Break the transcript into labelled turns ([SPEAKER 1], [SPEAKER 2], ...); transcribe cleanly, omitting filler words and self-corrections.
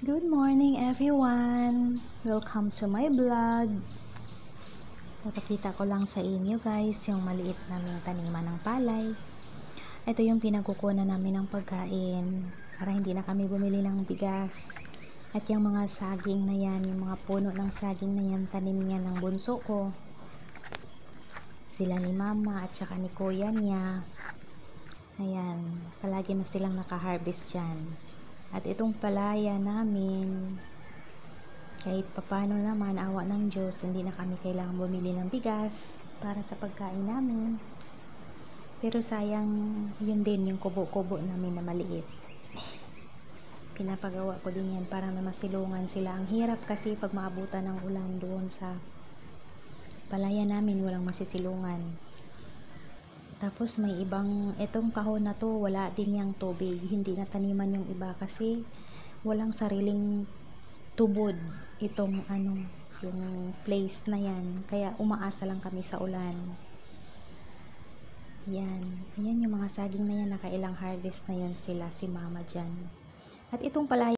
[SPEAKER 1] Good morning everyone! Welcome to my vlog. Napakita ko lang sa inyo guys yung maliit naming taniman ng palay. Ito yung pinagkukunan namin ng pagkain para hindi na kami bumili ng bigas. At yung mga saging na yan, yung mga puno ng saging na yan, tanim niya ng bunso ko. Sila ni mama at saka ni kuya niya. Ayan, palagi na silang naka-harvest dyan. At itong palaya namin, kahit papano naman, awa ng Diyos, hindi na kami kailangan bumili ng bigas para sa pagkain namin. Pero sayang, yun din yung kubo-kubo namin na maliit. Pinapagawa ko din yan para na masilungan sila. Ang hirap kasi pag maabutan ng ulan doon sa palaya namin, walang masisilungan. Tapos may ibang, itong kahon na to, wala din yung tubig. Hindi na taniman yung iba kasi walang sariling tubod itong yung place na yan. Kaya umaasa lang kami sa ulan. Yan. Ayan yung mga saging na yan, nakailang harvest na yan sila, si mama dyan. At itong palaya